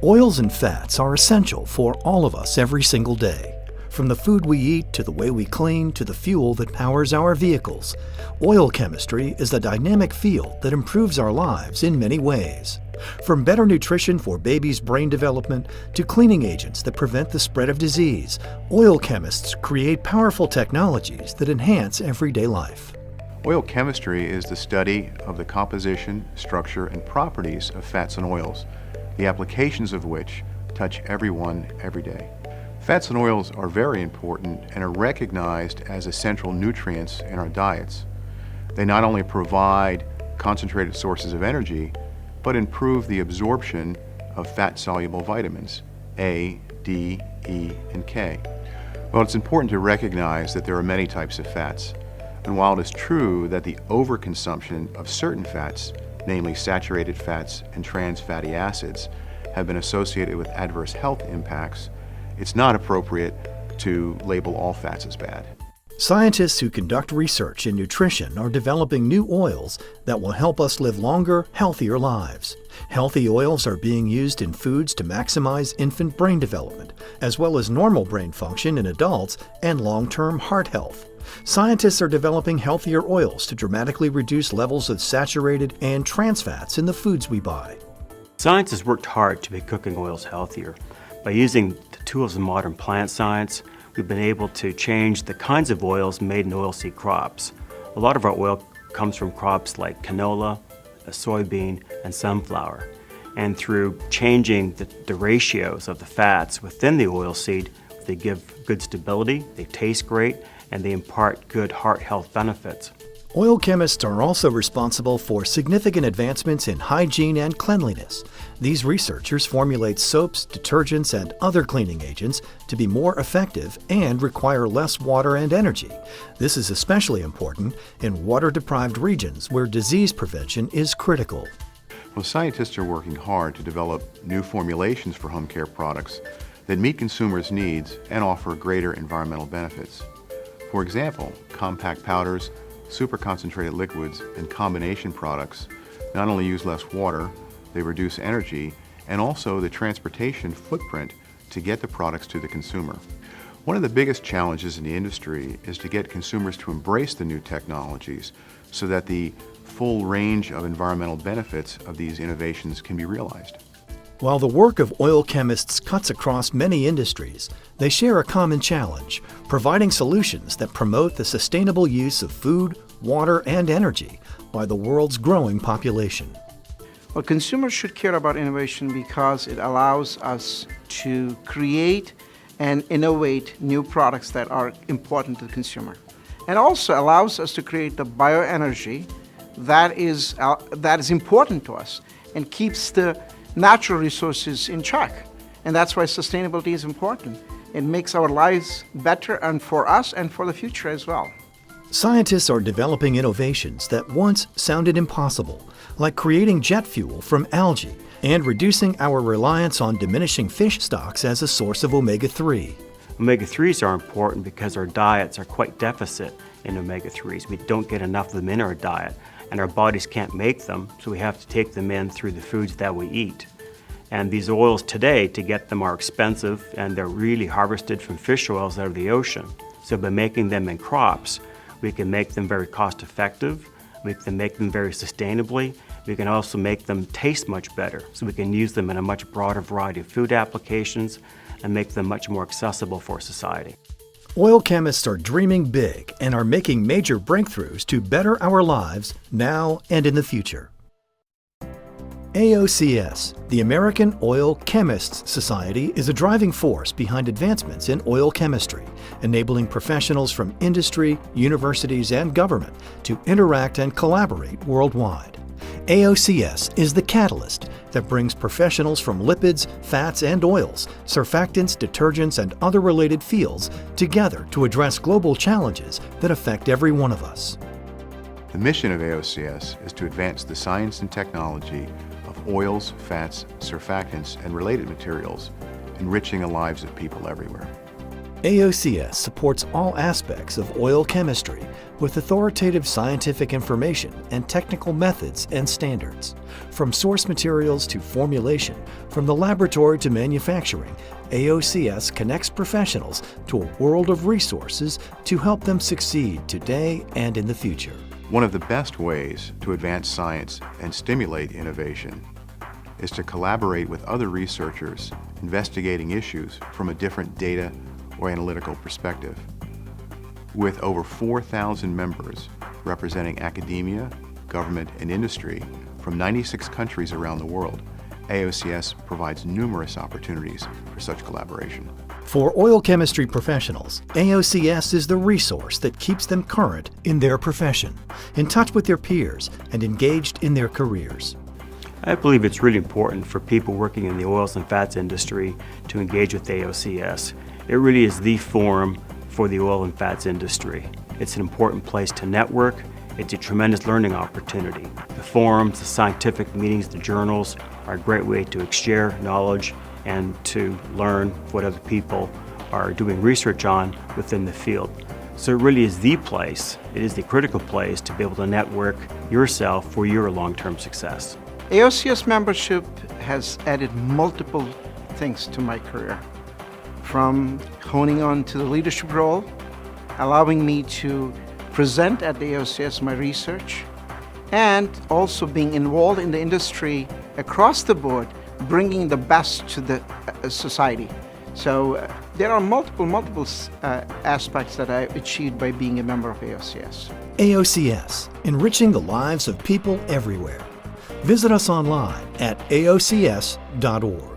Oils and fats are essential for all of us every single day. From the food we eat to the way we clean to the fuel that powers our vehicles, oil chemistry is a dynamic field that improves our lives in many ways. From better nutrition for babies' brain development to cleaning agents that prevent the spread of disease, oil chemists create powerful technologies that enhance everyday life. Oil chemistry is the study of the composition, structure, and properties of fats and oils, the applications of which touch everyone every day. Fats and oils are very important and are recognized as essential nutrients in our diets. They not only provide concentrated sources of energy, but improve the absorption of fat-soluble vitamins A, D, E, and K. Well, it's important to recognize that there are many types of fats. And while it is true that the overconsumption of certain fats, namely saturated fats and trans fatty acids, have been associated with adverse health impacts, it's not appropriate to label all fats as bad. Scientists who conduct research in nutrition are developing new oils that will help us live longer, healthier lives. Healthy oils are being used in foods to maximize infant brain development, as well as normal brain function in adults and long-term heart health. Scientists are developing healthier oils to dramatically reduce levels of saturated and trans fats in the foods we buy. Science has worked hard to make cooking oils healthier. By using the tools of modern plant science, we've been able to change the kinds of oils made in oilseed crops. A lot of our oil comes from crops like canola, soybean, and sunflower. And through changing the ratios of the fats within the oilseed, they give good stability, they taste great, and they impart good heart health benefits. Oil chemists are also responsible for significant advancements in hygiene and cleanliness. These researchers formulate soaps, detergents, and other cleaning agents to be more effective and require less water and energy. This is especially important in water-deprived regions where disease prevention is critical. Well, scientists are working hard to develop new formulations for home care products that meet consumers' needs and offer greater environmental benefits. For example, compact powders, super concentrated liquids, and combination products not only use less water, they reduce energy, and also the transportation footprint to get the products to the consumer. One of the biggest challenges in the industry is to get consumers to embrace the new technologies so that the full range of environmental benefits of these innovations can be realized. While the work of oil chemists cuts across many industries, they share a common challenge, providing solutions that promote the sustainable use of food, water, and energy by the world's growing population. Well, consumers should care about innovation because it allows us to create and innovate new products that are important to the consumer. And also allows us to create the bioenergy that is important to us and keeps the natural resources in check. And that's why sustainability is important. It makes our lives better and for us and for the future as well. Scientists are developing innovations that once sounded impossible, like creating jet fuel from algae and reducing our reliance on diminishing fish stocks as a source of omega-3. Omega-3s are important because our diets are quite deficit in omega-3s. We don't get enough of them in our diet, and our bodies can't make them, so we have to take them in through the foods that we eat. And these oils today, to get them, are expensive, and they're really harvested from fish oils out of the ocean. So by making them in crops, we can make them very cost effective, we can make them very sustainably, we can also make them taste much better, so we can use them in a much broader variety of food applications and make them much more accessible for society. Oil chemists are dreaming big and are making major breakthroughs to better our lives now and in the future. AOCS, the American Oil Chemists Society, is a driving force behind advancements in oil chemistry, enabling professionals from industry, universities, and government to interact and collaborate worldwide. AOCS is the catalyst that brings professionals from lipids, fats, and oils, surfactants, detergents, and other related fields together to address global challenges that affect every one of us. The mission of AOCS is to advance the science and technology of oils, fats, surfactants, and related materials, enriching the lives of people everywhere. AOCS supports all aspects of oil chemistry with authoritative scientific information and technical methods and standards. From source materials to formulation, from the laboratory to manufacturing, AOCS connects professionals to a world of resources to help them succeed today and in the future. One of the best ways to advance science and stimulate innovation is to collaborate with other researchers investigating issues from a different data or analytical perspective. With over 4,000 members representing academia, government, and industry from 96 countries around the world, AOCS provides numerous opportunities for such collaboration. For oil chemistry professionals, AOCS is the resource that keeps them current in their profession, in touch with their peers, and engaged in their careers. I believe it's really important for people working in the oils and fats industry to engage with AOCS. It really is the forum for the oil and fats industry. It's an important place to network. It's a tremendous learning opportunity. The forums, the scientific meetings, the journals are a great way to share knowledge and to learn what other people are doing research on within the field. So it really is the place, it is the critical place to be able to network yourself for your long-term success. AOCS membership has added multiple things to my career, from honing on to the leadership role, allowing me to present at the AOCS my research, and also being involved in the industry across the board, bringing the best to the society. So there are multiple aspects that I achieved by being a member of AOCS. AOCS, enriching the lives of people everywhere. Visit us online at aocs.org.